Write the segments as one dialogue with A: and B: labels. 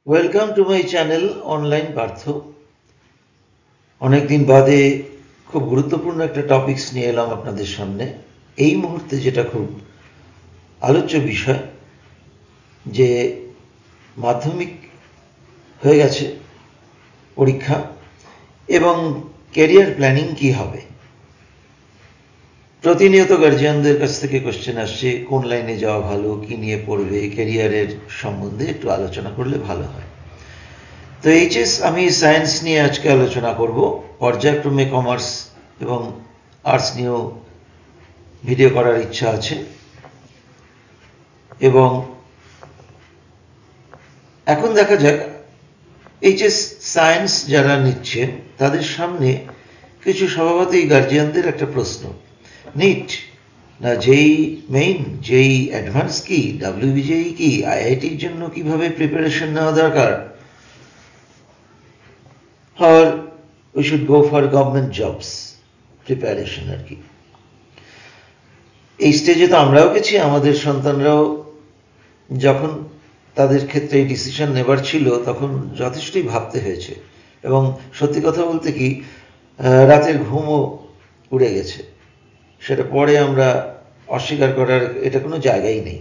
A: Welcome to my channel online Partha. অনেকদিন বাদে খুব গুরুত্বপূর্ণ একটা টপিকস নিয়ে এলাম আপনাদের সামনে। এই মুহূর্তে যেটা খুব আলোচ্য বিষয় যে মাধ্যমিক হয়ে গেছে পরীক্ষা এবং ক্যারিয়ার প্ল্যানিং কি হবে। প্রতিনিয়ত গার্জিয়ানদের কাছ থেকে কোশ্চেন আসছে কোন লাইনে যাওয়া ভালো, কি নিয়ে পড়বে, ক্যারিয়ারের সম্বন্ধে একটু আলোচনা করলে ভালো হয়। তো এইচএস আমি সায়েন্স নিয়ে আজকে আলোচনা করব। পর্যায়ক্রমে কমার্স এবং আর্টস নিয়েও ভিডিও করার ইচ্ছা আছে। এবং এখন দেখা যাক এইচএস সায়েন্স যারা নিচ্ছে তাদের সামনে কিছু স্বভাবতই গার্জিয়ানদের একটা প্রশ্ন, নিট না জেই মেইন, জেই অ্যাডভান্স কি, ডাব্লিউবিজেই কি, আইআইটির জন্য কিভাবে প্রিপারেশন নেওয়া দরকার, or we should go for government jobs preparation আর কি। এই স্টেজে তো আমরাও গেছি, আমাদের সন্তানরাও যখন তাদের ক্ষেত্রে এই ডিসিশন নেবার ছিল তখন যথেষ্টই ভাবতে হয়েছে এবং সত্যি কথা বলতে কি রাতের ঘুমও উড়ে গেছে। সেটা পরে আমরা অস্বীকার করার এটা কোনো জায়গাই নেই।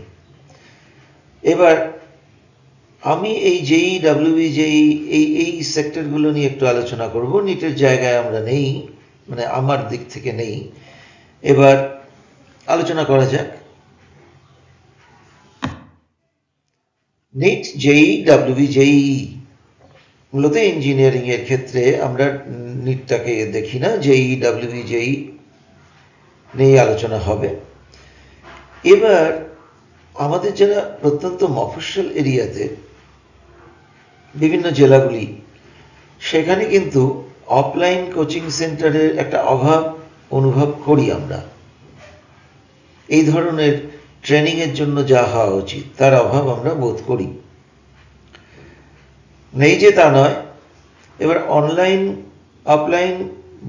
A: এবার আমি এই জেই ডাব্লিউবিজেই এই সেক্টরগুলো নিয়ে একটু আলোচনা করব। নিটের জায়গায় আমরা নেই, মানে আমার দিক থেকে নেই। এবার আলোচনা করা যাক। নিট, জেই, ডাব্লিউবিজেই মূলত ইঞ্জিনিয়ারিং এর ক্ষেত্রে আমরা নিটটাকে দেখি না, জেই ডাব্লিউবিজেই নিয়ে আলোচনা হবে। এবার আমাদের যারা প্রত্যন্ত মফস্বল এরিয়াতে বিভিন্ন জেলাগুলি, সেখানে কিন্তু অফলাইন কোচিং সেন্টারের একটা অভাব অনুভব করি আমরা। এই ধরনের ট্রেনিং এর জন্য যা হওয়া উচিত তার অভাব আমরা বোধ করি, নেই যে তা নয়। এবার অনলাইন অফলাইন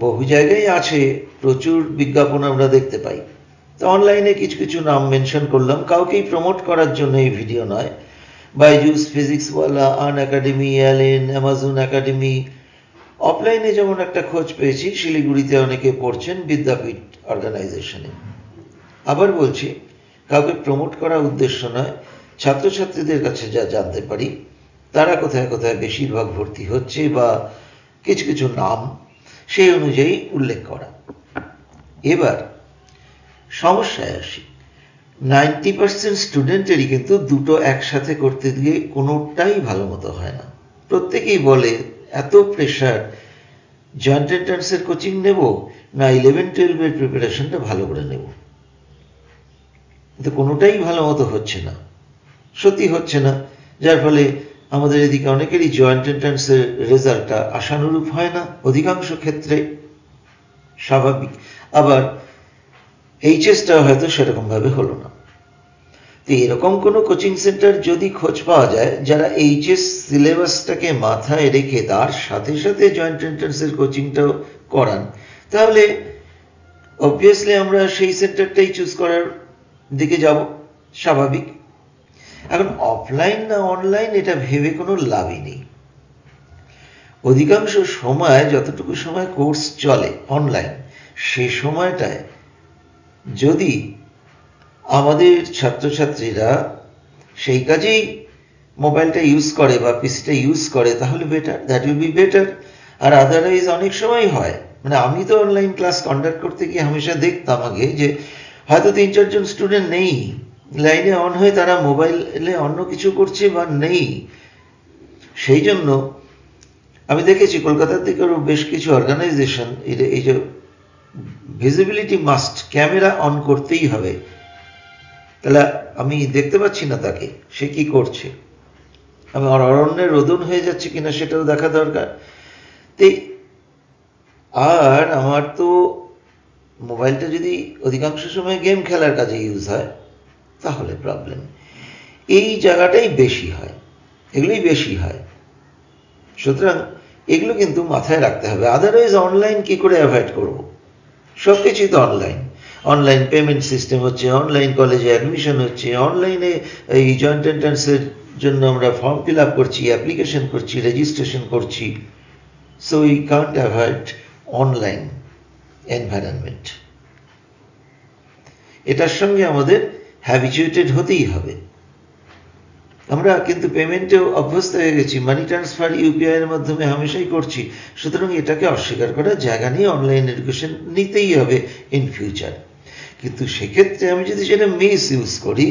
A: বহু জায়গায় আছে, প্রচুর বিজ্ঞাপন আমরা দেখতে পাই। তো অনলাইনে কিছু কিছু নাম মেনশন করলাম, কাউকেই প্রমোট করার জন্য এই ভিডিও নয়। বাইজুস, ফিজিক্সওয়ালা, আন একাডেমি, অ্যালেন, অ্যামাজন একাডেমি। অফলাইনে যেমন একটা খোঁজ পেয়েছি, শিলিগুড়িতে অনেকে পড়ছেন বিদ্যাপীঠ অর্গানাইজেশনে। আবার বলছি, কাউকে প্রমোট করার উদ্দেশ্য নয়, ছাত্রছাত্রীদের কাছে যা জানতে পারি তারা কোথায় কোথায় বেশিরভাগ ভর্তি হচ্ছে বা কিছু কিছু নাম সেই অনুযায়ী উল্লেখ করা। এবার সমস্যায় আসি। 90% স্টুডেন্টেরই কিন্তু দুটো একসাথে করতে গিয়ে কোনোটাই ভালো মতো হয় না। প্রত্যেকেই বলে এত প্রেশার, জয়েন্ট এন্ট্রান্সের কোচিং নেব না 11-12 প্রিপারেশনটা ভালো করে নেব। কিন্তু কোনোটাই ভালো মতো হচ্ছে না, সত্যি হচ্ছে না। যার ফলে আমাদের এদিকে অনেকেরই জয়েন্ট এন্ট্রান্সের রেজাল্টটা আশানুরূপ হয় না, অধিকাংশ ক্ষেত্রে স্বাভাবিক। আবার এইচএসটা হয়তো সেরকম ভাবে হলো না। তো এরকম কোনো কোচিং সেন্টার যদি খোঁজ পাওয়া যায় যারা এইচএস সিলেবাসটাকে মাথায় রেখে তার সাথে সাথে জয়েন্ট এন্ট্রান্সের কোচিংটাও করান, তাহলে অবভিয়াসলি আমরা সেই সেন্টারটাই চুজ করার দিকে যাব, স্বাভাবিক। এখন অফলাইন না অনলাইন এটা ভেবে কোনো লাভই নেই। অধিকাংশ সময় যতটুকু সময় কোর্স চলে অনলাইন, সে সময়টায় যদি আমাদের ছাত্রছাত্রীরা সেই কাজেই মোবাইলটা ইউজ করে বা পিসিটা ইউজ করে তাহলে better, that will be better. আর আদারওয়াইজ অনেক সময় হয়, মানে আমি তো অনলাইন ক্লাস কন্ডাক্ট করতে গিয়ে হামেশা দেখতাম আগে যে হয়তো 3-4 জন স্টুডেন্ট নেই, লাইনে অন হয়ে তারা মোবাইলে অন্য কিছু করছে বা নেই। সেই জন্য আমি দেখেছি কলকাতার দিকেও বেশ কিছু অর্গানাইজেশন এই যে ভিজিবিলিটি মাস্ট, ক্যামেরা অন করতেই হবে, তাহলে আমি দেখতে পাচ্ছি না তাকে, সে কি করছে, আমি অরণ্যের রোদন হয়ে যাচ্ছে কিনা সেটাও দেখা দরকার। আর আমার তো মোবাইলটা যদি অধিকাংশ সময় গেম খেলার কাজে ইউজ হয় তাহলে প্রবলেম। এই জায়গাটাই বেশি হয়, এগুলোই বেশি হয়। সুতরাং এগুলো কিন্তু মাথায় রাখতে হবে, আদারওয়াইজ অনলাইন কি করে অ্যাভয়েড করব। সব কিছুই তো অনলাইন, অনলাইন পেমেন্ট সিস্টেম হচ্ছে, অনলাইন কলেজে অ্যাডমিশন হচ্ছে, অনলাইনে এই জয়েন্ট এন্ট্রান্সের জন্য আমরা ফর্ম ফিল আপ করছি, অ্যাপ্লিকেশন করছি, রেজিস্ট্রেশন করছি। So we can't avoid online environment. এটার সঙ্গে আমাদের হ্যাবিচুয়েটেড হতেই হবে। আমরা কিন্তু পেমেন্টেও অভ্যস্ত হয়ে গেছি, মানি ট্রান্সফার ইউপিআই এর মাধ্যমে হামেশাই করছি। সুতরাং এটাকে অস্বীকার করার জায়গা নিয়ে অনলাইন এডুকেশন নিতেই হবে ইন ফিউচার। কিন্তু সেক্ষেত্রে আমি যদি সেটা মিস ইউজ করি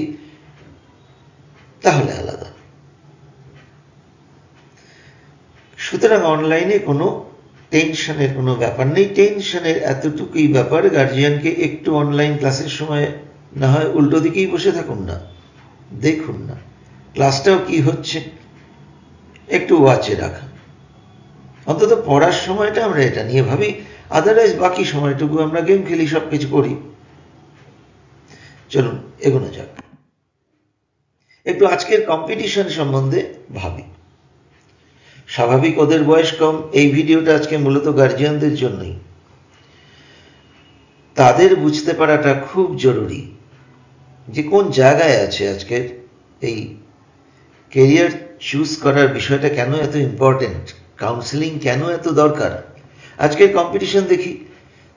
A: তাহলে আলাদা। সুতরাং অনলাইনে কোনো টেনশনের কোনো ব্যাপার নেই। টেনশনের এতটুকুই ব্যাপার, গার্জিয়ানকে একটু অনলাইন ক্লাসের সময় না হয় উল্টো দিকেই বসে থাকুন না, দেখুন না ক্লাসটাও কি হচ্ছে, একটু ওয়াচে রাখা। অন্তত পড়ার সময়টা আমরা এটা নিয়ে ভাবি, আদারওয়াইজ বাকি সময়টুকু আমরা গেম খেলি, সবকিছু করি। চলুন এগোনো যাক। একটু আজকের কম্পিটিশন সম্বন্ধে ভাবি। স্বাভাবিক ওদের বয়স কম, এই ভিডিওটা আজকে মূলত গার্জিয়ানদের জন্যই। তাদের বুঝতে পারাটা খুব জরুরি যে কোন জায়গায় আছে আজকের এই কেরিয়ার চুজ করার বিষয়টা কেন এত ইম্পর্টেন্ট, কাউন্সেলিং কেন এত দরকার। আজকের কম্পিটিশন দেখি,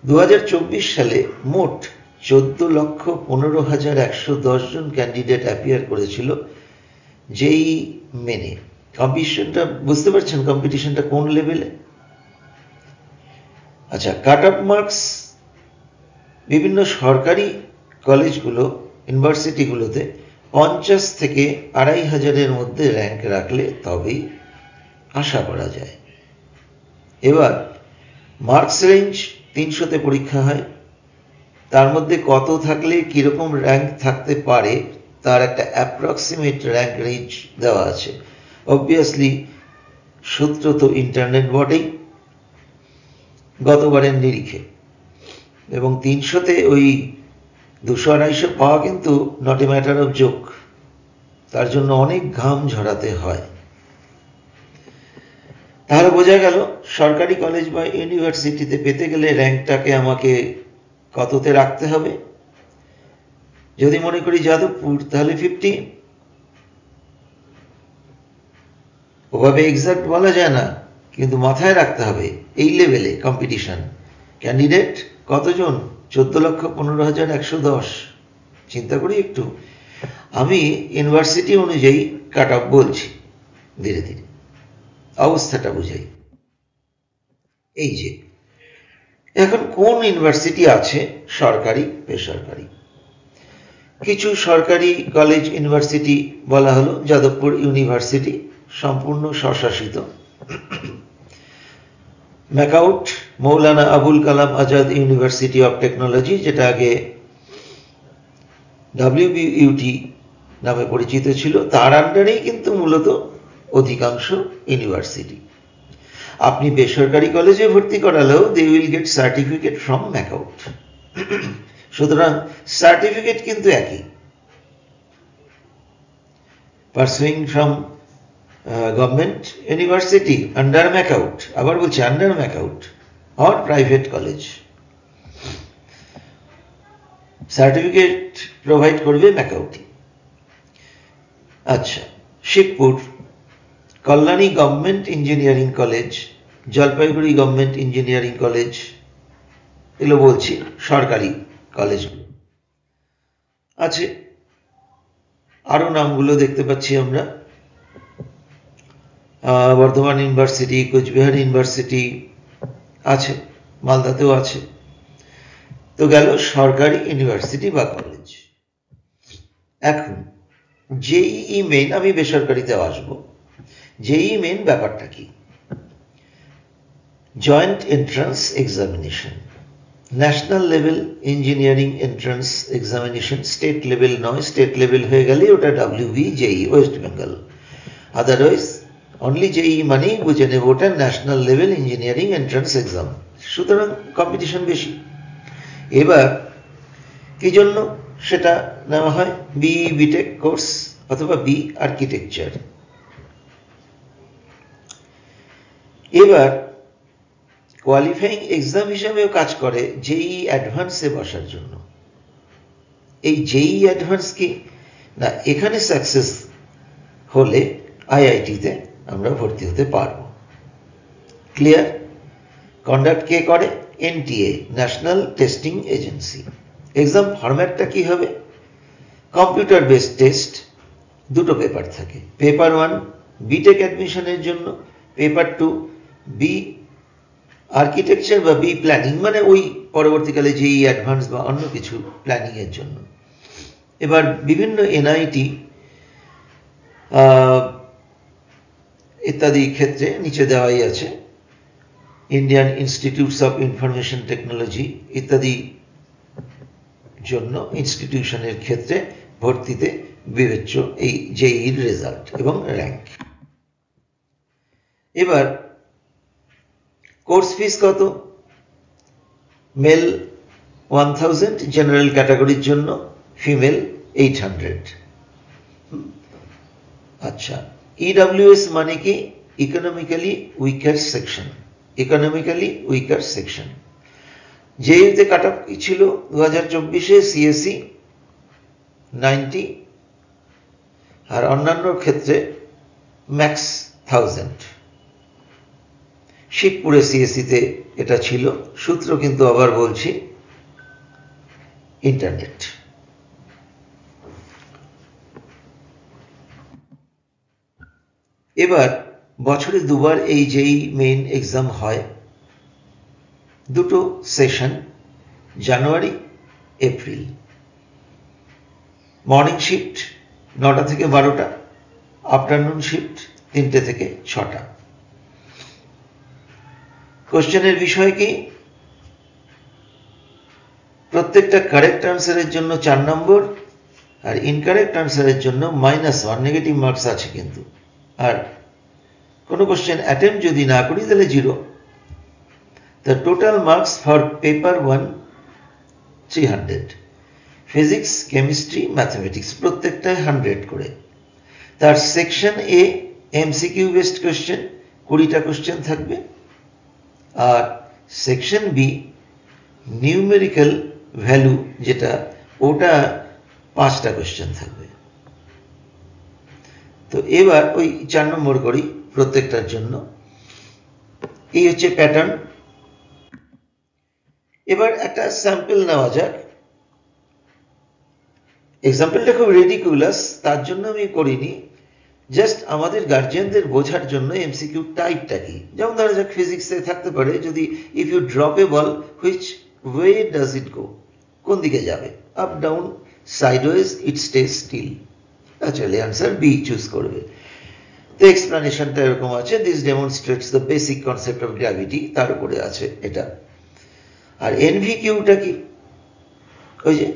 A: 2024 সালে মোট 14,15,110 জন ক্যান্ডিডেট অ্যাপিয়ার করেছিল যেই মেনে। কম্পিটিশনটা বুঝতে পারছেন, কম্পিটিশনটা কোন লেভেলে। আচ্ছা, কাট অফ মার্কস বিভিন্ন সরকারি কলেজগুলো, ইউনিভার্সিটিগুলোতে 50 থেকে 2,500-এর মধ্যে র্যাঙ্ক রাখলে তবেই আশা করা যায়। এবার মার্কস রেঞ্জ 300-তে পরীক্ষা হয়, তার মধ্যে কত থাকলে কিরকম র্যাঙ্ক থাকতে পারে তার একটা অ্যাপ্রক্সিমেট র্যাঙ্ক রেঞ্জ দেওয়া আছে। অবভিয়াসলি সূত্র তো ইন্টারনেট বটেই গতবারের নিরিখে, এবং 300-তে ওই 200-250 পাওয়া কিন্তু not a matter of joke, তার জন্য অনেক ঘাম ঝরাতে হয়। তাহলে বোঝা গেল সরকারি কলেজ বা ইউনিভার্সিটিতে পেতে গেলে র্যাঙ্কটাকে আমাকে কততে রাখতে হবে। যদি মনে করি যাদবপুর, তাহলে 50। ওভাবে এক্সাক্ট বলা যায় না, কিন্তু মাথায় রাখতে হবে এই লেভেলে কম্পিটিশন। ক্যান্ডিডেট কতজন? 14,15,110। চিন্তা করি একটু, আমি ইউনিভার্সিটি অনুযায়ী কাট অফ বলছি, ধীরে ধীরে অবস্থাটা বুঝাই। এই যে এখন কোন ইউনিভার্সিটি আছে, সরকারি বেসরকারি। কিছু সরকারি কলেজ ইউনিভার্সিটি বলা হলো, যাদবপুর ইউনিভার্সিটি সম্পূর্ণ স্বশাসিত। MAKAUT Maulana Abul Kalam Azad university of technology, যেটা আগে WBUT নামে পরিচিত ছিল, তার আন্ডারেই কিন্তু মূলত অধিকাংশ ইউনিভার্সিটি। আপনি বেসরকারি কলেজে ভর্তি করালেও they will get certificate from MAKAUT. সুতরাং সার্টিফিকেট কিন্তু একই। Pursuing from government university under MAKAUT, আবার বলছি under MAKAUT, or private college, certificate provide করবে ম্যাকাউটি। আচ্ছা, Shibpur Kalyani government engineering college, Jalpaiguri government engineering college, এগুলো বলছি সরকারি কলেজগুলো আছে। আরো নামগুলো দেখতে পাচ্ছি আমরা, বর্ধমান ইউনিভার্সিটি, কোচবিহার ইউনিভার্সিটি আছে, মালদাতেও আছে। তো গেল সরকারি ইউনিভার্সিটি বা কলেজ। এখন জেইই মেইন, আমি বেসরকারিতে আসবো। জেইই মেইন ব্যাপারটা কি? Joint entrance examination, national level engineering entrance examination. State level নয়, স্টেট লেভেল হয়ে গেলে ওটা WB JEE West Bengal. Otherwise only JEE মানেই বুঝে নেব ওটা national level engineering entrance exam. সুতরাং কম্পিটিশন বেশি। এবার কি জন্য সেটা নেওয়া হয়? BE বিটেক কোর্স অথবা B আর্কিটেকচার। এবার কোয়ালিফাইং এক্সাম হিসাবেও কাজ করে জেইই অ্যাডভান্সে বসার জন্য। এই জেইই অ্যাডভান্স কি না, এখানে সাকসেস হলে আইআইটিতে আমরা ভর্তি হতে পারবো। ক্লিয়ার? কন্ডাক্ট কে করে? NTA, national testing agency. Exam ফরম্যাটটা কি হবে? কম্পিউটার বেসড টেস্ট, দুটো পেপার থাকে। পেপার 1 বিটেক অ্যাডমিশনের জন্য, পেপার 2 বি আর্কিটেকচার বা বি প্ল্যানিং, মানে ওই পরবর্তীকালে যেই অ্যাডভান্স বা অন্য কিছু প্ল্যানিং এর জন্য। এবার বিভিন্ন এনআইটি ইত্যাদি ক্ষেত্রে নিচে দেওয়াই আছে, Indian institutes of Information technology ইত্যাদি জন্য ইনস্টিটিউশনের ক্ষেত্রে ভর্তিতে বিবেচ্য এই জেইর রেজাল্ট এবং র্যাঙ্ক। এবার কোর্স ফিস কত? মেল 1000, জেনারেল ক্যাটাগরির জন্য, ফিমেল 800। আচ্ছা, ইডব্লিউএস মানে কি? Economically weaker section. Economically weaker section. জেইউতে কাট অফ ছিল 2024-এ সিএসসি 90, আর অন্যান্য ক্ষেত্রে ম্যাক্স 1000। শিবপুরে সিএসসিতে এটা ছিল। সূত্র কিন্তু আবার বলছি, ইন্টারনেট। এবার বছরে দুবার এই যেই মেইন এক্সাম হয়, দুটো সেশন, জানুয়ারি এপ্রিল। মর্নিং শিফট 9টা থেকে 12টা, আফটারনুন শিফট 3টে থেকে 6টা। কোশ্চেনের বিষয় কি? প্রত্যেকটা কারেক্ট আনসারের জন্য 4 নম্বর, আর ইনকারেক্ট আনসারের জন্য -1 নেগেটিভ মার্কস আছে কিন্তু। আর কোনো কোশ্চেন অ্যাটেম্প যদি না করি তাহলে 0। The total marks for paper 1 300, physics, chemistry, mathematics প্রত্যেকটায় 100 করে। তার সেকশন এ এমসিকিউ বেসড কোশ্চেন 20টা কোশ্চেন থাকবে, আর সেকশন বি নিউমেরিক্যাল ভ্যালু যেটা, ওটা 5টা কোশ্চেন থাকবে। তো এবার ওই 4 নম্বর করি প্রত্যেকটার জন্য। এই হচ্ছে প্যাটার্ন। এবার একটা স্যাম্পল নেওয়া যাক। এক্সাম্পলটা খুব রেডিকুলাস, তার জন্য আমি করিনি, জাস্ট আমাদের গার্জিয়ানদের বোঝার জন্য এমসিকিউ টাইপটা কি। যেমন ধরা যাক ফিজিক্সে থাকতে পারে, যদি if you drop a ball which way does it go, কোন দিকে যাবে? Up, down, sideways, it stays still. Actually answer B choose করবে। তো এক্সপ্লেনেশনটা এরকম আছে, this demonstrates the basic concept of gravity, তার উপরে আছে এটা। আর এনভিকিউটা কি? ওই যে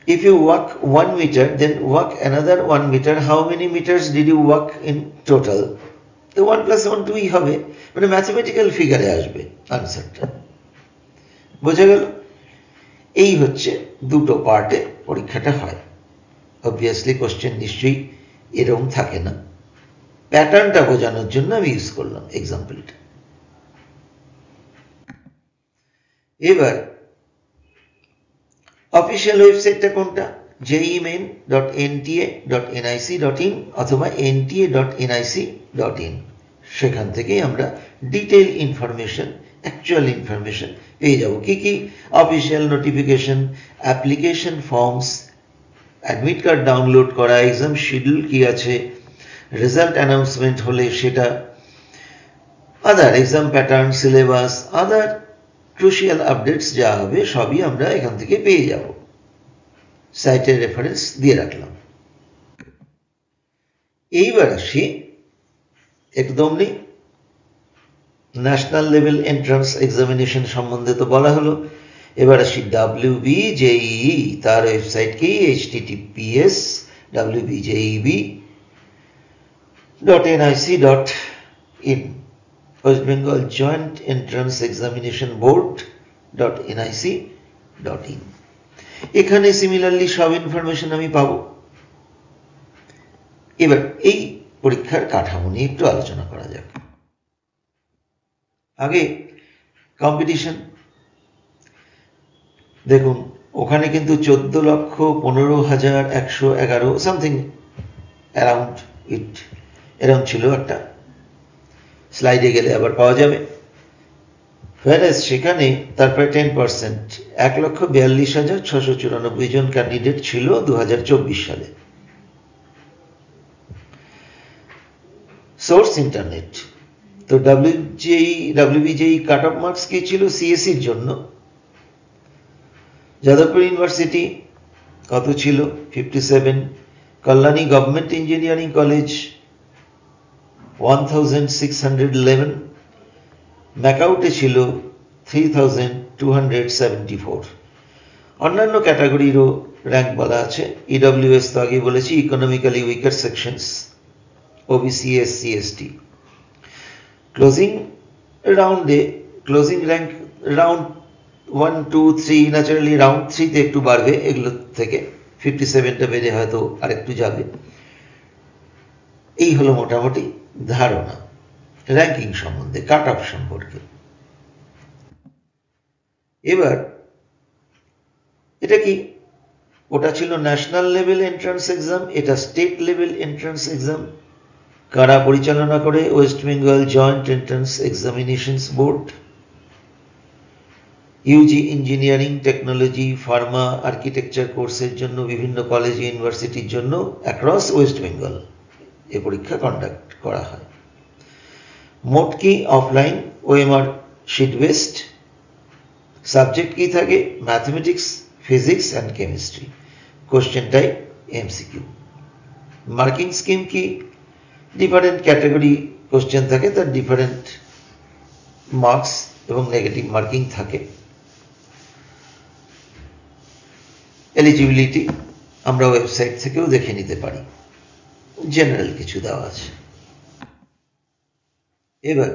A: if you walk 1 meter, then walk another 1 meter, how many meters did you walk in total? তো 1 + 1 2 হবে, মানে ম্যাথমেটিক্যাল ফিগারে আসবে আনসারটা। বোঝা গেল? এই হচ্ছে দুটো পার্টে পরীক্ষাটা হয়। অবভিয়াসলি কোশ্চেন নিশ্চয়ই এরকম থাকে না, প্যাটার্নটা বোঝানোর জন্য আমি ইউজ করলাম এক্সাম্পলটা। এবার অফিসিয়াল ওয়েবসাইটটা কোনটা? jemain.nta.nic.in অথবা nta.nic.in। সেখান থেকেই আমরা ডিটেইল ইনফরমেশন, অ্যাকচুয়াল ইনফরমেশন পেয়ে যাব। কি কি? Official notification, application forms, admit card download করা, এক্সাম শিডিউল কি আছে, রেজাল্ট অ্যানাউন্সমেন্ট হলে সেটা, আদার এক্সাম প্যাটার্ন, সিলেবাস, আদার ক্রুশিয়াল আপডেটস যা হবে সবই আমরা এখান থেকে পেয়ে যাব। সাইটের রেফারেন্স দিয়ে রাখলাম। এইবার আসি, একদম নেই, ন্যাশনাল লেভেল এন্ট্রান্স এক্সামিনেশন সম্বন্ধে তো বলা হলো। এবার আসি WBJEE, তার ওয়েবসাইট কি? https://wbjeb.nic.in, West Bengal Joint Entrance Examination Board.nic.in। এখানে সিমিলারলি সব ইনফরমেশন আমি পাবো। এবার এই পরীক্ষার কাঠামো নিয়ে একটু আলোচনা করা যাক। আগে কম্পিটিশন দেখুন, ওখানে কিন্তু 14,15,111 সামথিং অ্যারাউন্ড ইট, এরকম ছিল একটা, স্লাইডে গেলে আবার পাওয়া যাবে। whereas সেখানে তার প্রায় 10%, 1,42,694 জন ক্যান্ডিডেট ছিল 2024 সালে। Source internet. তো WBJE কাট অফ মার্কস কি ছিল সিএসসির জন্য? যাদবপুর ইউনিভার্সিটি কত ছিল? 57। Kalyani government engineering college 1611। ম্যাকাউটে ছিল 3274। অন্যান্য ক্যাটাগরিরও র্যাঙ্ক বলা আছে। ইডব্লিউএস তো আগে বলেছি, economically weaker sections, OBC, SC, ST. Closing রাউন্ডে, closing rank round 1, 2, 3, naturally round 3তে একটু বাড়বে এগুলো থেকে, 57টা বেড়ে হয়তো আরেকটু যাবে। এই হলো মোটামুটি ধারণা র্যাঙ্কিং সম্বন্ধে, কাট অফ সম্পর্কে। এবার এটা কি? ওটা ছিল ন্যাশনাল লেভেল এন্ট্রান্স এক্সাম, এটা স্টেট লেভেল এন্ট্রান্স এক্সাম। কারা পরিচালনা করে? West Bengal joint entrance examinations board. UG engineering, technology, pharma, architecture কোর্সের জন্য বিভিন্ন কলেজ ইউনিভার্সিটির জন্য অ্যাক্রস ওয়েস্ট বেঙ্গল এ পরীক্ষা কন্ডাক্ট করা হয়। মোট কি? Offline, OMR sheet based. Subject কি থাকে? Mathematics, physics and chemistry. Question type MCQ. Marking scheme কি? ডিফারেন্ট ক্যাটাগরি কোশ্চেন থাকে, তার ডিফারেন্ট মার্কস এবং নেগেটিভ মার্কিং থাকে। এলিজিবিলিটি আমরা ওয়েবসাইট থেকেও দেখে নিতে পারি, জেনারেল কিছু দেওয়া আছে। এবার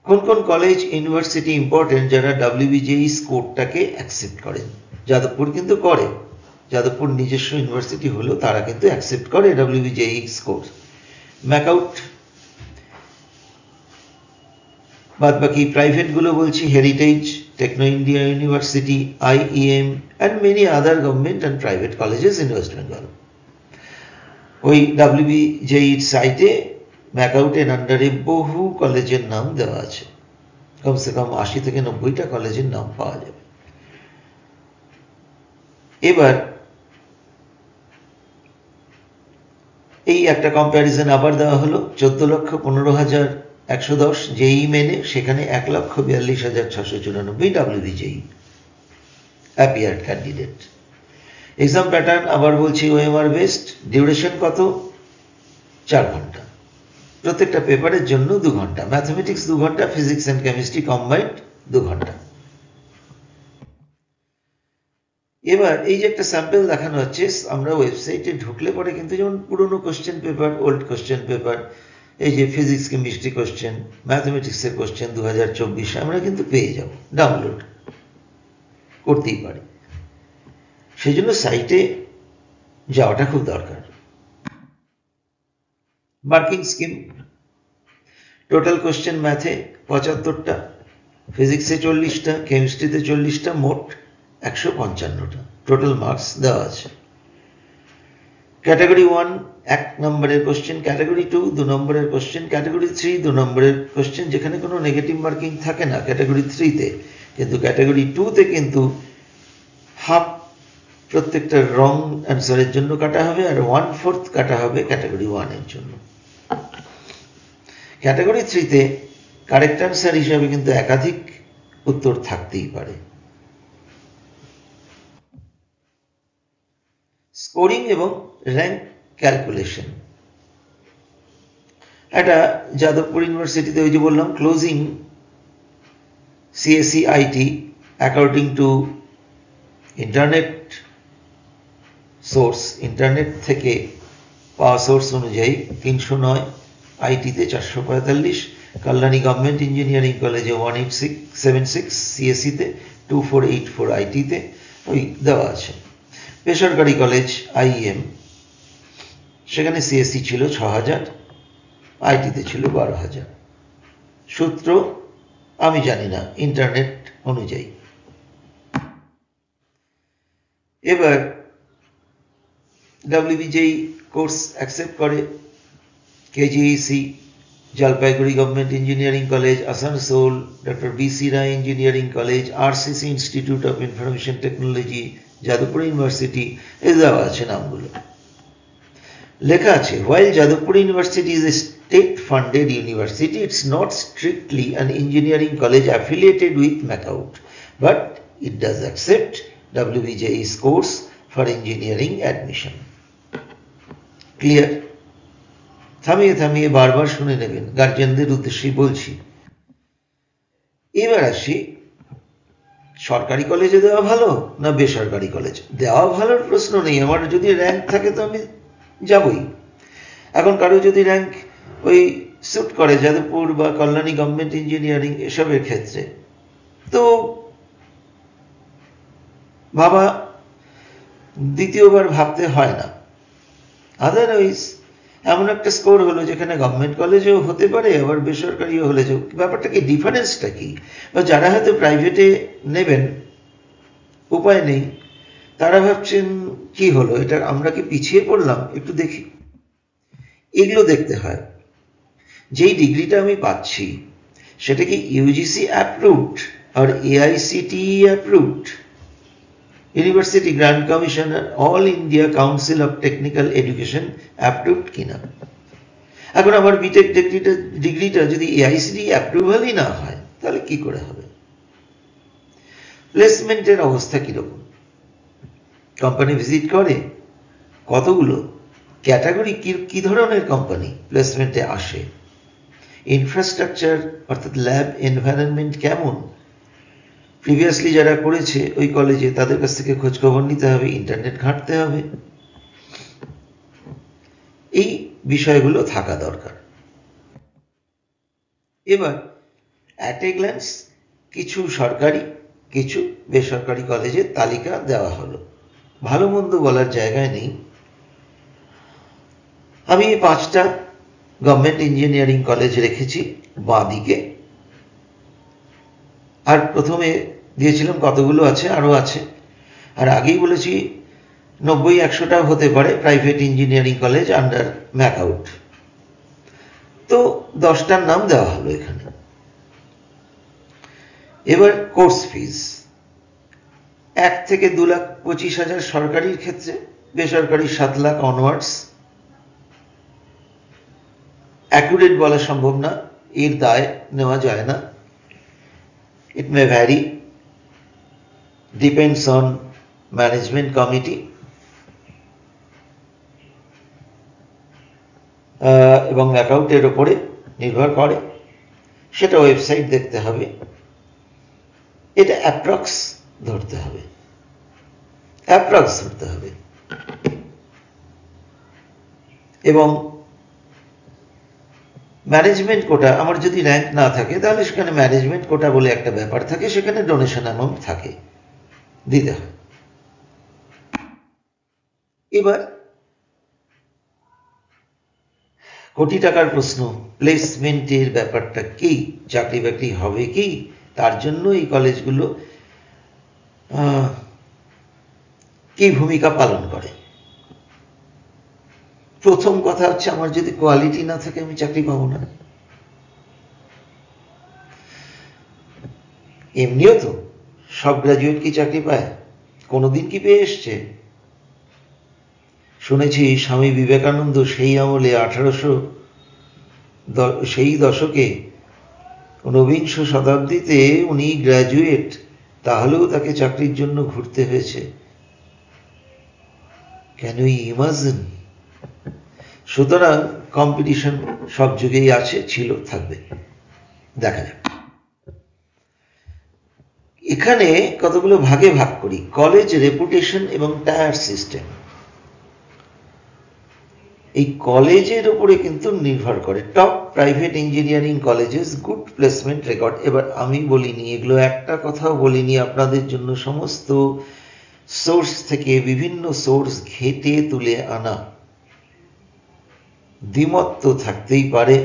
A: কোন কোন কলেজ ইউনিভার্সিটি ইম্পর্টেন্ট যারা WBJE স্কোরটাকে অ্যাকসেপ্ট করেন? যাদবপুর কিন্তু করে, যাদবপুর নিজস্ব ইউনিভার্সিটি হলেও তারা কিন্তু অ্যাকসেপ্ট করে WBJE স্কোর। ম্যাকআউট, বাদ বাকি প্রাইভেট গুলো বলছি, Heritage, Techno India University, IEM and many other government and private colleges in West Bengal. ওই WBJE সাইটে ম্যাকআউটের আন্ডারে বহু কলেজের নাম দেওয়া আছে, কমসে কম 80 থেকে 90টা কলেজের নাম পাওয়া যাবে। এবার এই একটা কম্প্যারিজন আবার দেওয়া হলো। 14,15,110 জেই মেনে, সেখানে 1,42,694 WBJE appeared candidate. Exam pattern আবার বলছি ওএমআর বেসড। ডিউরেশন কত? 4 ঘন্টা। প্রত্যেকটা পেপারের জন্য 2 ঘন্টা। ম্যাথমেটিক্স 2 ঘন্টা, ফিজিক্স অ্যান্ড কেমিস্ট্রি কম্বাইন্ড 2 ঘন্টা। এবার এই যে একটা স্যাম্পল দেখানো হচ্ছে, আমরা ওয়েবসাইটে ঢুকলে পরে কিন্তু যেমন পুরনো question paper, old question paper, এই যে ফিজিক্স কেমিস্ট্রি কোশ্চেন, ম্যাথমেটিক্সের কোশ্চেন 2024 আমরা কিন্তু পেয়ে যাব, ডাউনলোড করতেই পারি। সেই জন্য সাইটে যাওয়াটা খুব দরকার। মার্কিং স্কিম, টোটাল কোশ্চেন ম্যাথে 75টা, ফিজিক্সে 40টা, কেমিস্ট্রিতে 40টা, মোট 155টা টোটাল মার্কস দেওয়া আছে। ক্যাটাগরি 1 1 নম্বরের কোশ্চেন, ক্যাটাগরি 2 2 নম্বরের কোশ্চেন, ক্যাটাগরি 3 2 নম্বরের কোশ্চেন, যেখানে কোনো নেগেটিভ মার্কিং থাকে না ক্যাটাগরি 3তে, কিন্তু ক্যাটাগরি 2তে কিন্তু হাফ প্রত্যেকটা রং অ্যান্সারের জন্য কাটা হবে, আর 1/4 কাটা হবে ক্যাটাগরি 1 এর জন্য। ক্যাটাগরি 3তে কারেক্ট অ্যান্সার হিসাবে কিন্তু একাধিক উত্তর থাকতেই পারে। স্কোরিং এবং র্যাঙ্ক ক্যালকুলেশন, এটা যাদবপুর ইউনিভার্সিটিতে ওই যে বললাম closing CSE IT according to internet source, internet থেকে পাওয়া সোর্স অনুযায়ী 309, আইটিতে 445, কল্যাণী গভর্নমেন্ট ইঞ্জিনিয়ারিং কলেজে 1876, CSE-তে 2484, আইটিতে ওই দেওয়া আছে। বেসরকারি কলেজ IEM, সেখানে CSE ছিল 6000, আইটিতে ছিল 12000। সূত্র আমি জানি না, ইন্টারনেট অনুযায়ী। এবার WBJE কোর্স অ্যাকসেপ্ট করে KGEC, Jalpaiguri government engineering College, Asansol doctor BC Roy Engineering College, RCC Institute of Information Technology, Jadavpur University, এই দেওয়া আছে নামগুলো। লেখা আছে, while Jadavpur University is a state-funded university, it's not strictly an engineering college affiliated with MACAUT, but it does accept WBJE's course for engineering admission. Clear? থামিয়ে থামিয়ে বারবার শুনে নেবেন, গার্জিয়ানদের উদ্দেশ্যেই বলছি। এবার আসি, সরকারি কলেজে দেওয়া ভালো না বেসরকারি কলেজ? দেওয়া ভালোর প্রশ্ন নেই, আমার যদি র্যাঙ্ক থাকে তো আমি যাবই। এখন কারো যদি র্যাঙ্ক ওই স্যুট করে যাদবপুর বা কল্যাণী গভর্নমেন্ট ইঞ্জিনিয়ারিং এসবের ক্ষেত্রে, তো ভাবা দ্বিতীয়বার ভাবতে হয় না। আদারওয়াইজ এমন একটা স্কোর হলো যেখানে গভর্নমেন্ট কলেজেও হতে পারে আবার বেসরকারিও হলে, ব্যাপারটা কি, ডিফারেন্সটা কি? বা যারা হয়তো প্রাইভেটে নেবেন, উপায় নেই, তারা ভাবছেন কি হলো এটা, আমরা কি পিছিয়ে পড়লাম? একটু দেখি। এগুলো দেখতে হয়, যেই ডিগ্রিটা আমি পাচ্ছি সেটা কি ইউজিসি অ্যাপ্রুভড আর AICTE approved, University Grant Commission আর All India Council of Technical Education approved কিনা। এখন আমার বিটেক ডিগ্রিটা যদি এআইসিটি অ্যাপ্রুভালই না হয় তাহলে কি করে হবে? প্লেসমেন্টের অবস্থা কিরকম? কোম্পানি ভিজিট করে কতগুলো? ক্যাটাগরি কি ধরনের কোম্পানি প্লেসমেন্টে আসে? ইনফ্রাস্ট্রাকচার অর্থাৎ ল্যাব এনভায়রনমেন্ট কেমন? প্রিভিয়াসলি যারা করেছে ওই কলেজে তাদের কাছ থেকে খোঁজ খবর নিতে হবে, ইন্টারনেট ঘাঁটতে হবে, এই বিষয়গুলো থাকা দরকার। এবার অ্যাট এ গ্ল্যান্স কিছু সরকারি কিছু বেসরকারি কলেজের তালিকা দেওয়া হলো, ভালো মন্দ বলার জায়গায় নেই। আমি এই 5টা গভর্নমেন্ট ইঞ্জিনিয়ারিং কলেজ রেখেছি বাঁদিকে, আর প্রথমে দিয়েছিলাম কতগুলো আছে, আরো আছে, আর আগেই বলেছি 90-100টাও হতে পারে private engineering college under MAKAUT. তো 10টার নাম দেওয়া হলো এখানে। এবার কোর্স ফিস 1 থেকে 2,25,000 সরকারির ক্ষেত্রে, বেসরকারি 7 লাখ অনওয়ার্ডস। অ্যাকুরেট বলা সম্ভব না, এর দায় নেওয়া যায় না। It may vary, depends on management committee এবং অ্যাকাউন্টের উপরে নির্ভর করে, সেটা ওয়েবসাইট দেখতে হবে। এটা অ্যাপ্রক্স ধরতে হবে, এবং ম্যানেজমেন্ট কোটা, আমার যদি র্যাঙ্ক না থাকে তাহলে সেখানে ম্যানেজমেন্ট কোটা বলে একটা ব্যাপার থাকে, সেখানে ডোনেশন অ্যামাউন্ট থাকে, দিতে হয়। এবার কোটি টাকার প্রশ্ন, প্লেসমেন্টের ব্যাপারটা কি, চাকরি বাকরি হবে কি, তার জন্য এই কলেজগুলো কি ভূমিকা পালন করে? প্রথম কথা হচ্ছে, আমার যদি কোয়ালিটি না থাকে আমি চাকরি পাবো না। এমনিও তো সব গ্রাজুয়েট কি চাকরি পায়? কোনোদিন কি পেয়ে এসছে? শুনেছি স্বামী বিবেকানন্দ সেই আমলে 1800 সেই দশকে, 19বিংশ শতাব্দীতে উনি গ্রাজুয়েট, তাহলেও তাকে চাকরির জন্য ঘুরতে হয়েছে। Can you imagine? সুতরাং কম্পিটিশন সব যুগেই আছে, ছিল, থাকবে, দেখা যাক। এখানে কতগুলো ভাগে ভাগ করি, কলেজ রেপুটেশন এবং টায়ার সিস্টেম। এই কলেজের উপরে কিন্তু নির্ভর করে। Top private engineering colleges good placement record. এবার আমি বলিনি, এগুলো একটা কথাও বলিনি, আপনাদের জন্য সমস্ত সোর্স থেকে বিভিন্ন সোর্স ঘেটে তুলে আনা। দ্বিমত তো থাকতেই পারে,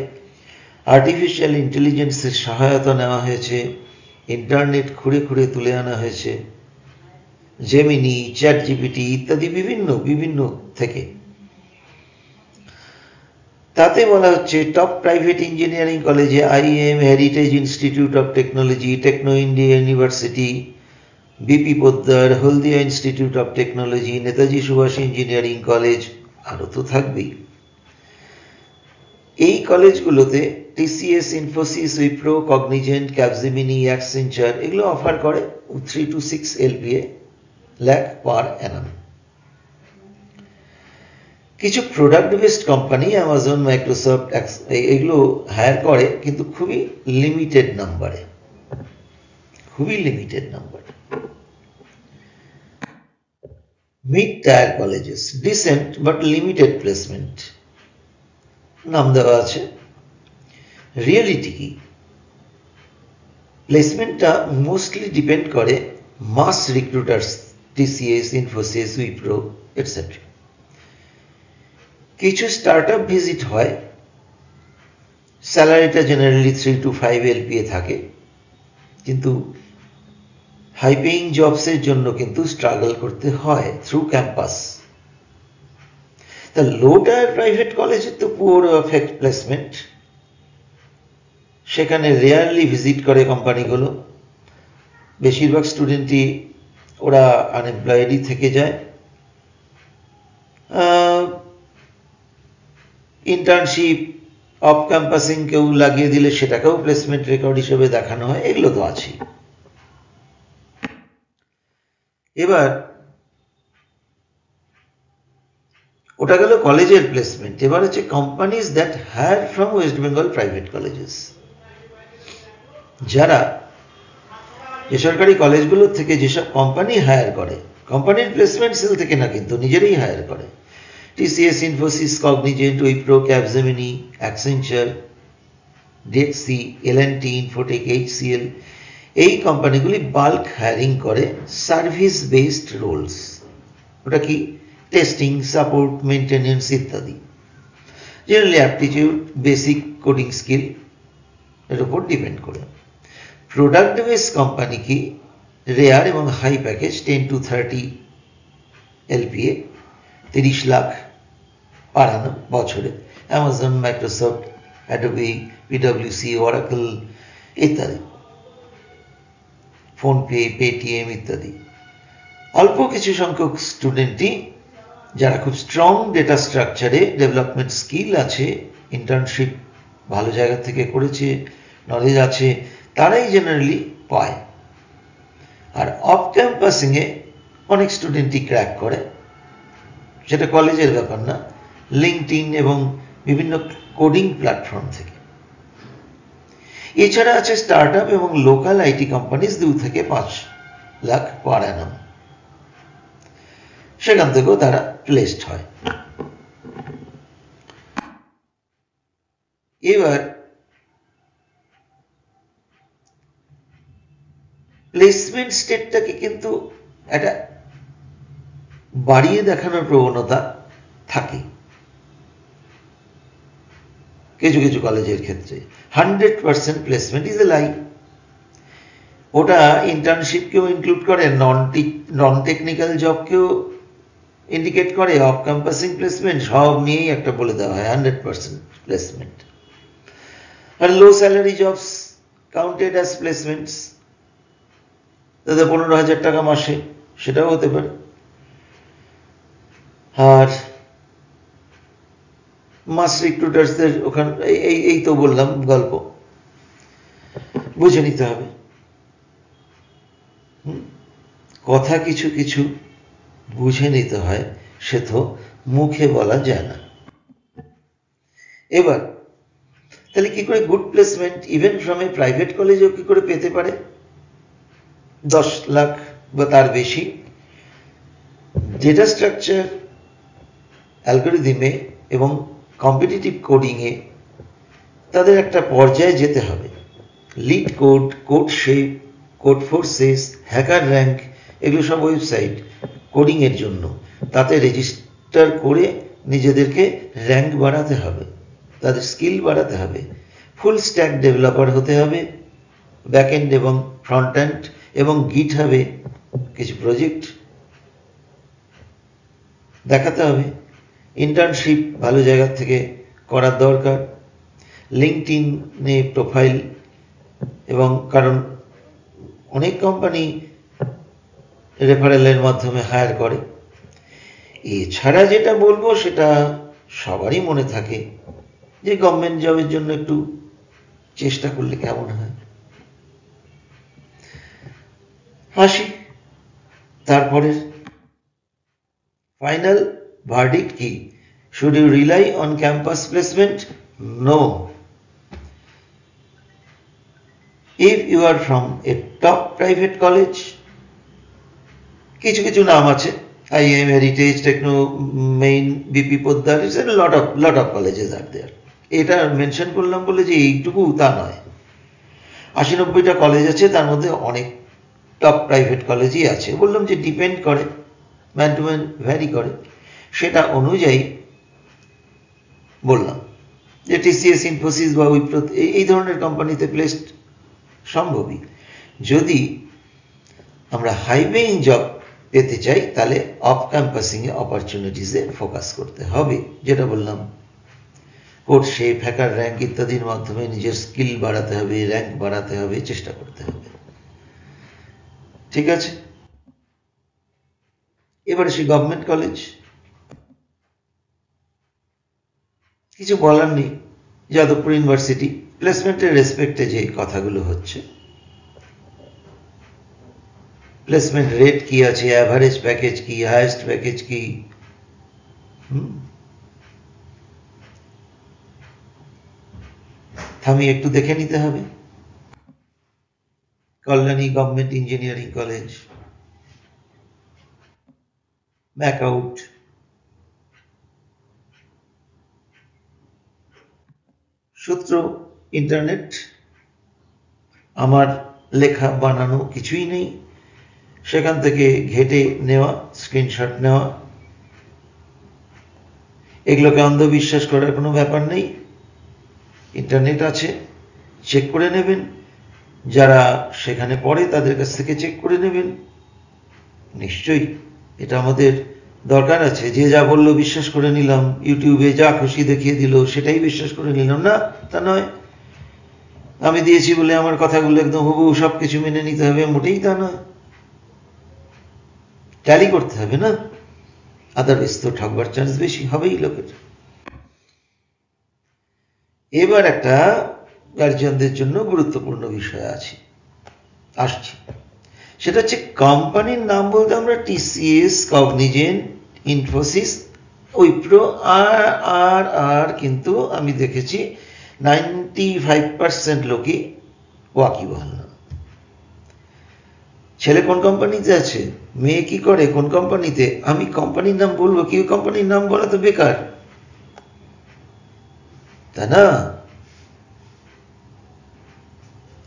A: আর্টিফিশিয়াল ইন্টেলিজেন্সের সহায়তা নেওয়া হয়েছে, ইন্টারনেট খুঁড়ে খুঁড়ে তুলে আনা হয়েছে, জেমিনি, চ্যাট জিপিটি ইত্যাদি বিভিন্ন থেকে। তাতে বলা হচ্ছে টপ প্রাইভেট ইঞ্জিনিয়ারিং কলেজে IEM, Heritage Institute of Technology, Techno India University, BP Poddar, Haldia Institute of Technology, Netaji Subhash Engineering College, আরও তো থাকবেই। এই কলেজগুলোতে TCS, Infosys, Wipro, Cognizant, Capgemini, Accenture এগুলো অফার করে 3 to 6 LPA lakh per annum. কিছু product based company Amazon, Microsoft এগুলো হায়ার করে, কিন্তু খুবই লিমিটেড নাম্বারে, mid tier colleges, decent but limited placement নাম দেওয়া আছে। রিয়েলিটি কি? প্লেসমেন্টটা মোস্টলি ডিপেন্ড করে mass recruiters, TCS, Infosys, Wipro etcetera. কিছু স্টার্টআপ ভিজিট হয়, স্যালারিটা জেনারেলি 3 to 5 LPA থাকে, কিন্তু হাই পেইং জবসের জন্য কিন্তু স্ট্রাগল করতে হয় থ্রু ক্যাম্পাস। তা লো টায়ার প্রাইভেট কলেজে তো পুয়ার এফেক্ট প্লেসমেন্ট, সেখানে রেয়ারলি ভিজিট করে কোম্পানিগুলো, বেশিরভাগ স্টুডেন্টই ওরা আনএমপ্লয়েডই থেকে যায়। ইন্টার্নশিপ, অফ ক্যাম্পাসিং কেউ লাগিয়ে দিলে সেটাকেও প্লেসমেন্ট রেকর্ড হিসেবে দেখানো হয়, এগুলো তো আছেই। এবার ওটা গেল কলেজের প্লেসমেন্ট। এবার হচ্ছে companies that hire from West Bengal private colleges. যারা বেসরকারি কলেজগুলো থেকে যেসব কোম্পানি হায়ার করে, কোম্পানির প্লেসমেন্ট সেল থেকে না, কিন্তু নিজেরাই হায়ার করে, TCS, Infosys, Cognizant, Wipro, Capgemini, Accenture, ডেক্সি, এল&টি, ইনফোটেক, HCL, এই কোম্পানিগুলি বাল্ক হায়ারিং করে সার্ভিস বেসড রোলস। ওটা কি? টেস্টিং, সাপোর্ট, মেনটেনেন্স ইত্যাদি। Generally aptitude, basic coding skill এর উপর ডিপেন্ড করে। প্রোডাক্ট বেস কোম্পানি কি? রেয়ার এবং high package 10 to 30 LPA, 30 lakh per annum বছরে। অ্যামাজন, মাইক্রোসফট, অ্যাডোবি, পিডব্লিউসি, অরাকল ইত্যাদি, ফোনপে, পেটিএম ইত্যাদি। অল্প কিছু সংখ্যক স্টুডেন্টই যারা খুব স্ট্রং ডেটা স্ট্রাকচারে ডেভেলপমেন্ট স্কিল আছে, ইন্টার্নশিপ ভালো জায়গা থেকে করেছে, নলেজ আছে, তারাই জেনারেলি পায়। আর অফ ক্যাম্পাসিংয়ে অনেক স্টুডেন্টই ক্র্যাক করে, সেটা কলেজের ব্যাপার না, লিঙ্কডইন এবং বিভিন্ন কোডিং প্ল্যাটফর্ম থেকে। এছাড়া আছে স্টার্টআপ এবং লোকাল আইটি কোম্পানিজ 2 থেকে 5 লাখ পার অ্যানাম, সেখান থেকেও তারা প্লেসড হয়। এবার প্লেসমেন্ট স্টেটটাকে কিন্তু একটা বাড়িয়ে দেখানোর প্রবণতা থাকে কিছু কিছু কলেজের ক্ষেত্রে। 100% প্লেসমেন্ট ইজ এ লাই। ওটা ইন্টার্নশিপকেও ইনক্লুড করে, নন টেকনিক্যাল জবকেও ইন্ডিকেট করে, অফ ক্যাম্পাসিং প্লেসমেন্ট সব নিয়েই একটা বলে দেওয়া হয় 100% প্লেসমেন্ট। আর low salary jobs counted as placements, তাদের 15,000 টাকা মাসে, সেটাও হতে পারে। আর মাস রিক্রুটার্সদের ওখানে এই তো বললাম গল্প, বুঝে নিতে হবে। কথা কিছু কিছু বুঝে নিতে হয়, সে তো মুখে বলা যায় না। এবার তাহলে কি করে good placement even from a private কলেজেও কি করে পেতে পারে 10 লাখ বা তার বেশি? ডেটা স্ট্রাকচার, অ্যালগরিদমে এবং কম্পিটিটিভ কোডিংয়ে তাদের একটা পর্যায়ে যেতে হবে। Lead code, code shape, code forces, hacker rank, এগুলো সব ওয়েবসাইট কোডিংয়ের জন্য। তাতে রেজিস্টার করে নিজেদেরকে র্যাঙ্ক বাড়াতে হবে, তাদের স্কিল বাড়াতে হবে, ফুল স্ট্যাক ডেভেলপার হতে হবে, ব্যাকএন্ড এবং ফ্রন্ট এন্ড, এবং গিটহাবে কিছু প্রজেক্ট দেখাতে হবে। ইন্টার্নশিপ ভালো জায়গা থেকে করার দরকার, লিঙ্কডইনে প্রোফাইল, এবং কারণ অনেক কোম্পানি রেফারেলের মাধ্যমে হায়ার করে। এছাড়া যেটা বলবো সেটা সবারই মনে থাকে যে গভর্নমেন্ট জবের জন্য একটু চেষ্টা করলে কেমন হয়। আসি তারপরে ফাইনাল ভার্ডিক্ট কি? Should you rely on campus placement? No. If you are from a top private college, কিছু কিছু নাম আছে, IIM, Heritage, Techno, Main, BP Poddar, it's a lot of colleges are there. এটা মেনশন করলাম বলে যে এইটুকু তা নয়, 80-90টা কলেজ আছে, তার মধ্যে অনেক টপ প্রাইভেট কলেজই আছে। বললাম যে ডিপেন্ড করে, ম্যান টু ম্যান ভ্যারি করে, সেটা অনুযায়ী বললাম যে TCS, ইনফোসিস বা উইপ্রো এই ধরনের কোম্পানিতে প্লেসড সম্ভবই। যদি আমরা হাই পেইং জব পেতে চাই তাহলে অফ ক্যাম্পাসিং এ অপরচুনিটিসে ফোকাস করতে হবে, যেটা বললাম, কোর্সে হ্যাকার র্যাঙ্ক ইত্যাদির মাধ্যমে নিজের স্কিল বাড়াতে হবে, র্যাঙ্ক বাড়াতে হবে, চেষ্টা করতে হবে। ঠিক আছে, এবারে সেই গভর্নমেন্ট কলেজ, কিছু বলার নেই। যাদবপুর ইউনিভার্সিটি প্লেসমেন্টের রেসপেক্টে যে কথাগুলো হচ্ছে, প্লেসমেন্ট রেট কি আছে, অ্যাভারেজ প্যাকেজ কি, হাইয়েস্ট প্যাকেজ কি, থামিয়ে একটু দেখে নিতে হবে। Kalyani government engineering college, MAKAUT, সূত্র ইন্টারনেট, আমার লেখা বানানো কিছুই নেই, সেখান থেকে ঘেটে নেওয়া, স্ক্রিনশট নেওয়া, এগুলোকে অন্ধবিশ্বাস করার কোনো ব্যাপার নেই। ইন্টারনেট আছে, চেক করে নেবেন, যারা সেখানে পড়ে তাদের কাছ থেকে চেক করে নেবেন। নিশ্চয়ই এটা আমাদের দরকার আছে। যে যা বললো বিশ্বাস করে নিলাম, ইউটিউবে যা খুশি দেখিয়ে দিল সেটাই বিশ্বাস করে নিলাম, না, তা নয়। আমি দিয়েছি বলে আমার কথাগুলো একদম হুবহু সবকিছু মেনে নিতে হবে, মোটেই তা নয়। ট্যালি করতে হবে না, আদারওয়াইজ তো ঠকবার চান্স বেশি হবেই লোকের। এবার একটা গার্জিয়ানদের জন্য গুরুত্বপূর্ণ বিষয় আসছি, সেটা হচ্ছে কোম্পানির নাম বলতে আমরা TCS, কগনিজেন্ট, ইনফোসিস, উইপ্রো আর কিন্তু আমি দেখেছি 95% লোকই ওয়াকিবহাল না। ছেলে কোন কোম্পানিতে আছে, মেয়ে কি করে, কোন কোম্পানিতে, আমি কোম্পানির নাম বলবো কি? কোম্পানির নাম বলা তো বেকার, তাই না?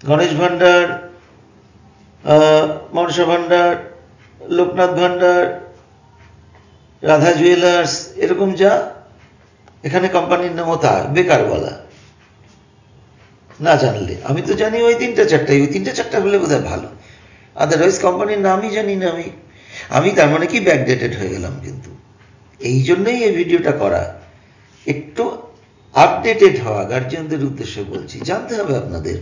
A: গণেশ ভান্ডার, মনসা ভান্ডার, লোকনাথ ভান্ডার, রাধা জুয়েলার্স, এরকম যা, এখানে কোম্পানির নামও তা বেকার বলা না জানলে। আমি তো জানি ওই 3-4টাই, ওই 3-4টা হলে বোধহয় ভালো, আদারওয়াইজ কোম্পানির নামই জানি না আমি তার মানে কি ব্যাকডেটেড হয়ে গেলাম। কিন্তু এই জন্যই এই ভিডিওটা করা, একটু আপডেটেড হওয়া, গার্জিয়ানদের উদ্দেশ্যে বলছি, জানতে হবে আপনাদের।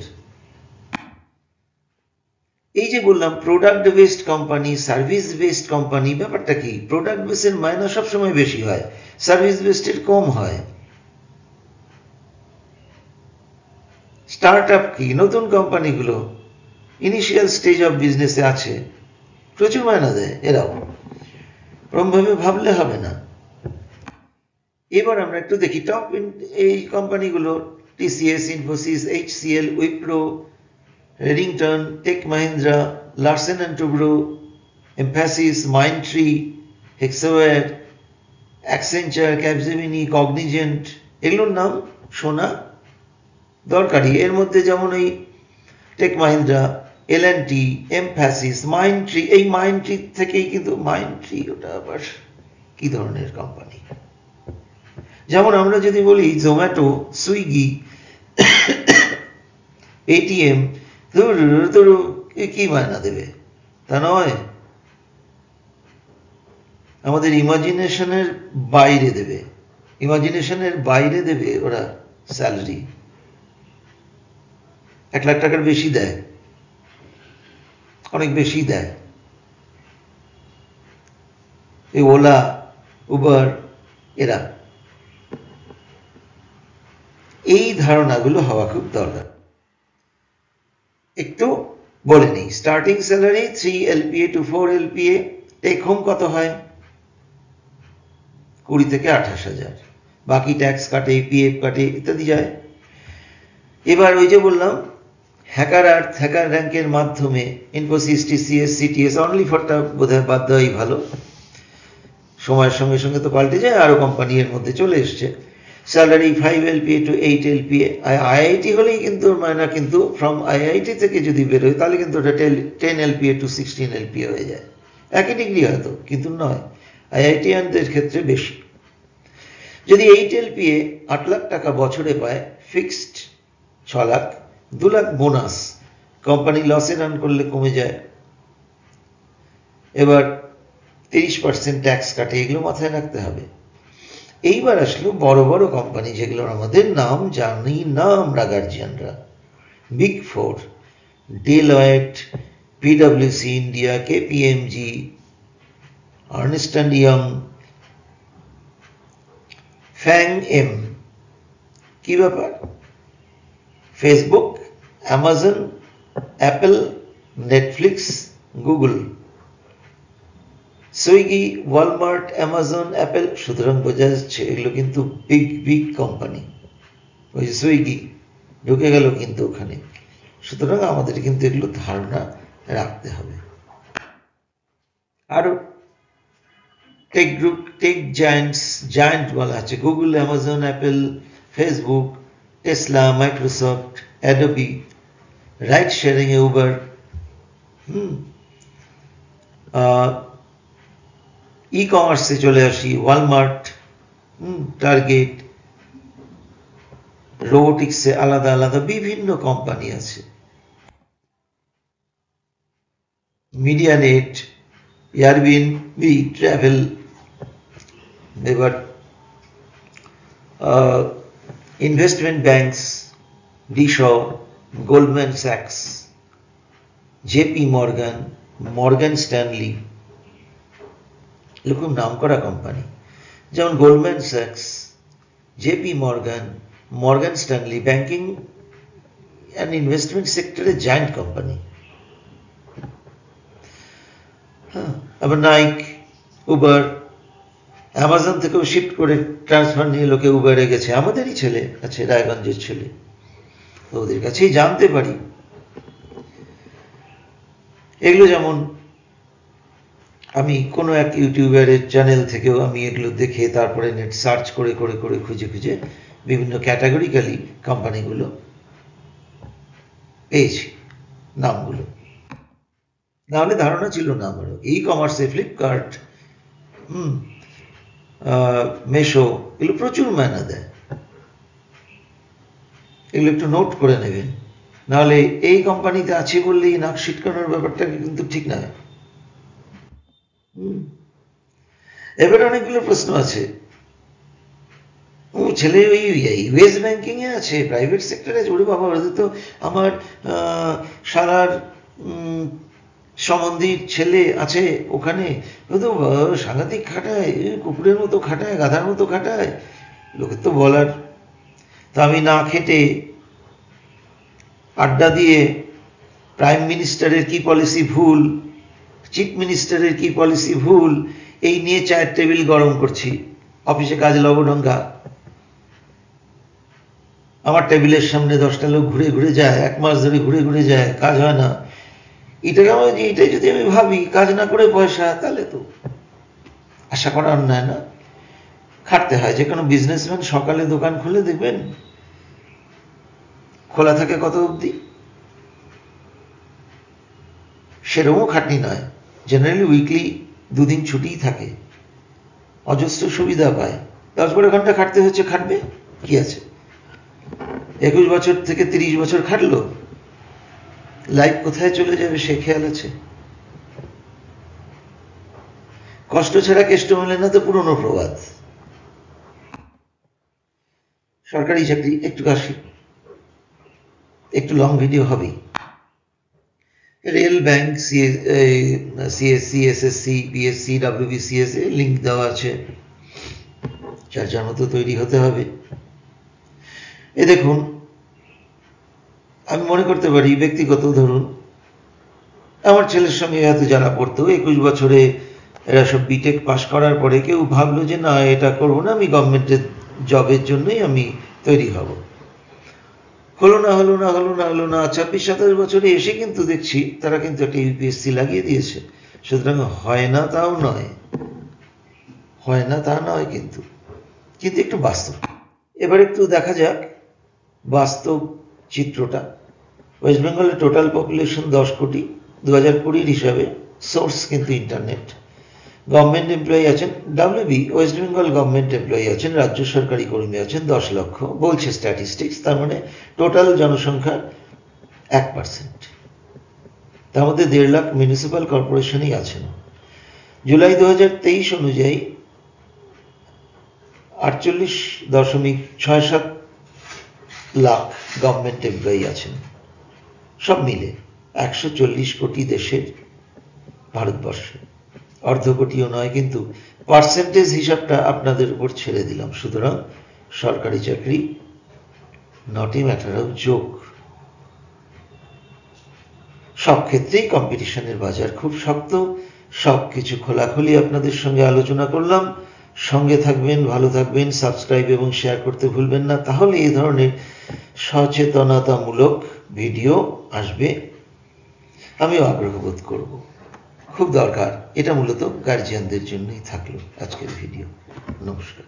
A: এই যে বললাম product based company, service based company, ব্যাপারটা কি? প্রোডাক্ট বেসের মাইনা সবসময় বেশি হয়, সার্ভিস বেসডের কম হয়। স্টার্ট আপ কি, নতুন কোম্পানিগুলো ইনিশিয়াল স্টেজ অফ বিজনেসে আছে, প্রচুর মাইনা দেয় এরাও, ওরমভাবে ভাবলে হবে না। এবার আমরা একটু দেখি টপ এই কোম্পানিগুলো, TCS, Infosys, HCL, Wipro, Redington, Tech Mahindra, Larsen and Toubro, Mphasis, Mindtree, Hexaware, Accenture, Capgemini, Cognizant, এগুলোর নাম শোনা দরকারি। এর মধ্যে যেমন এই টেক মাহিন্দ্রা, L&T, এমফ্যাসিস, মাইন্ডট্রি, এই মাইন্ডট্রি থেকেই কিন্তু মাইন্ডট্রি ওটা আবার কি ধরনের কোম্পানি? যেমন আমরা যদি বলি জোম্যাটো, সুইগি, ATM, কি মায়না দেবে? তা নয়, আমাদের ইমাজিনেশনের বাইরে দেবে ইমাজিনেশনের বাইরে দেবে ওরা স্যালারি, 1 লাখ টাকার বেশি দেয়, অনেক বেশি দেয়। এই ওলা, উবার, এরা এই ধারণাগুলো হওয়া খুব দরকার। একটু বলে নেই, starting salary 3 LPA to 4 LPA, take home কত হয়? 20 থেকে 28,000, বাকি ট্যাক্স কাটে, পিএফ কাটে, ইত্যাদি যায়। এবার ওই যে বললাম হ্যাকার আর্থ, হ্যাকার র্যাঙ্কের মাধ্যমে ইনফোসিস, টিসিএস, সিটিএস, অনলি ফরটা বোধহয় বাদ দেওয়াই ভালো, সময়ের সঙ্গে সঙ্গে তো পাল্টে যায়, আরো কোম্পানি এর মধ্যে চলে এসছে। Salary 5 LPA to 8 LPA। IIT হলেই কিন্তু মায়না, কিন্তু ফ্রম আইআইটি থেকে যদি বেরোয় তাহলে কিন্তু ওটা 10 LPA to 16 LPA হয়ে যায়। একই ডিগ্রি হয়তো, কিন্তু নয়, আইআইটিয়ানদের ক্ষেত্রে বেশি। যদি 8 LPA 8 লাখ টাকা বছরে পায়, fixed 6 lakh, 2 lakh bonus, company লসে রান করলে কমে যায়। এবার 30% ট্যাক্স কাটে, এগুলো মাথায় রাখতে হবে। এইবার আসলো বড় বড় কোম্পানি, যেগুলোর আমাদের নাম জানি না আমরা গার্জিয়ানরা, বিগ 4, ডেলয়েট, পিডব্লিউসি India, KPMG, Ernst and Young, FAANG M. কি ব্যাপার? Facebook, Amazon, Apple, Netflix, Google, Swiggy, Walmart, Amazon, Apple, সুতরাং বোঝা যাচ্ছে এগুলো কিন্তু বিগ বিগ কোম্পানি। ওই যে সুইগি ঢুকে গেল কিন্তু ওখানে, সুতরাং আমাদের কিন্তু এগুলো ধারণা রাখতে হবে। আরো টেক গ্রুপ, টেক জায়ান্ট বলা আছে, Google, Amazon, Apple, Facebook, Tesla, Microsoft, Adobe, ride sharing এ উবার, ই কমার্সে চলে আসি, ওয়ালমার্ট, টার্গেট, রোবোটিক্সে আলাদা আলাদা বিভিন্ন কোম্পানি আছে, মিডিয়ানেট, এয়ারবিএনবি, ট্রাভেল। এবার ইনভেস্টমেন্ট ব্যাংকস, ডিশ, গোল্ডম্যান স্যাক্স, জেপি মর্গান, মর্গান স্ট্যানলি, এরকম নাম করা কোম্পানি। যেমন গোল্ডম্যান স্যাক্স, JP Morgan, Morgan Stanley, banking and investment সেক্টরে জায়ান্ট কোম্পানি। আবার নাইক, উবার, অ্যামাজন থেকেও শিফট করে ট্রান্সফার নিয়ে লোকে উবারে গেছে, আমাদেরই ছেলে আছে, রায়গঞ্জের ছেলে, ওদের কাছেই জানতে পারি এগুলো। যেমন আমি কোনো এক ইউটিউবারের চ্যানেল থেকেও আমি এগুলো দেখে তারপরে নেট সার্চ করে করে করে খুঁজে খুঁজে বিভিন্ন ক্যাটাগরিক্যালি কোম্পানিগুলো পেয়েছি নামগুলো, নাহলে ধারণা ছিল না আমারও। ই কমার্সে ফ্লিপকার্ট, মেশো, এগুলো প্রচুর মায়না দেয়, এগুলো একটু নোট করে নেবেন, নাহলে এই কোম্পানিতে আছে বললেই নাক ছিটকানোর ব্যাপারটা কিন্তু ঠিক নয়। এবার অনেকগুলো প্রশ্ন আছে, ছেলে ওই ইউএস ব্যাংকিং এ আছে, প্রাইভেট সেক্টরে, ওরে বাবা, ওদের তো আমার সারার সম্বন্ধীর ছেলে আছে ওখানে, ও তো সাংঘাতিক খাটায়, কুকুরের মতো খাটায়, গাধার মতো খাটায়, লোকের তো বলার। তা আমি না খেটে আড্ডা দিয়ে প্রাইম মিনিস্টারের কি পলিসি ভুল, চিফ মিনিস্টারের কি পলিসি ভুল, এই নিয়ে চায়ের টেবিল গরম করছি, অফিসে কাজ লবডঙ্গা, আমার টেবিলের সামনে 10টা লোক ঘুরে ঘুরে যায়, 1 মাস ধরে ঘুরে ঘুরে যায়, কাজ হয় না। এটাই যদি আমি ভাবি কাজ না করে পয়সা, তাহলে তো আশা করা অন্যায় না? খাটতে হয়। যে কোনো বিজনেসম্যান সকালে দোকান খুলে দেখবেন খোলা থাকে কত অবধি, সেরকমও খাটনি নয়, জেনারেলি উইকলি 2 দিন ছুটিই থাকে, অজস্র সুবিধা পায়, 10-12 ঘন্টা খাটতে হচ্ছে, খাটবে, কি আছে। 21 বছর থেকে 30 বছর খাটলো, লাইফ কোথায় চলে যাবে সে খেয়াল আছে? কষ্ট ছাড়া কেষ্ট মেলে না, তো পুরনো প্রবাদ। সরকারি চাকরি একটু কাশি, একটু লং ভিডিও হবেই। Rail, bank, CSC, SSC, BSc, WBCS এ লিঙ্ক দেওয়া আছে, যার যার মতো তৈরি হতে হবে। এ দেখুন, আমি মনে করতে পারি ব্যক্তিগত, ধরুন আমার ছেলের সঙ্গে হয়তো যারা পড়তো 21 বছরে, এরা সব বিটেক পাশ করার পরে কেউ ভাবলো যে না এটা করবো না, আমি গভর্নমেন্টের জবের জন্যই আমি তৈরি হব। হলো না 26-27 বছরে এসে কিন্তু দেখছি তারা কিন্তু একটা ইউপিএসসি লাগিয়ে দিয়েছে। সুতরাং হয় না তাও নয়, হয় না তা নয়, কিন্তু একটু বাস্তব। এবার একটু দেখা যাক বাস্তব চিত্রটা। ওয়েস্ট বেঙ্গলের টোটাল পপুলেশন 10 কোটি 2020 হিসাবে, সোর্স কিন্তু ইন্টারনেট। গভর্নমেন্ট এমপ্লয়ি আছেন, WB West Bengal government employee আছেন, রাজ্য সরকারি কর্মী আছেন 10 লক্ষ, বলছে স্ট্যাটিস্টিক্স। তার মানে টোটাল জনসংখ্যার 1%। তার মধ্যে 1.5 লাখ মিউনিসিপ্যাল কর্পোরেশনই আছেন। জুলাই 2023 অনুযায়ী 48.67 লাখ গভর্নমেন্ট এমপ্লয়ি আছেন, সব মিলে 140 কোটি দেশের ভারতবর্ষে। অর্ধ কোটিও নয়, কিন্তু পার্সেন্টেজ হিসাবটা আপনাদের উপর ছেড়ে দিলাম। সুতরাং সরকারি চাকরি not a matter of joke. সব ক্ষেত্রেই কম্পিটিশনের বাজার খুব শক্ত। সব কিছু খোলাখুলি আপনাদের সঙ্গে আলোচনা করলাম। সঙ্গে থাকবেন, ভালো থাকবেন, সাবস্ক্রাইব এবং শেয়ার করতে ভুলবেন না, তাহলে এই ধরনের সচেতনতামূলক ভিডিও আসবে, আমিও আগ্রহ বোধ করব। খুব দরকার, এটা মূলত গার্জিয়ানদের জন্যই থাকলো আজকের ভিডিও। নমস্কার।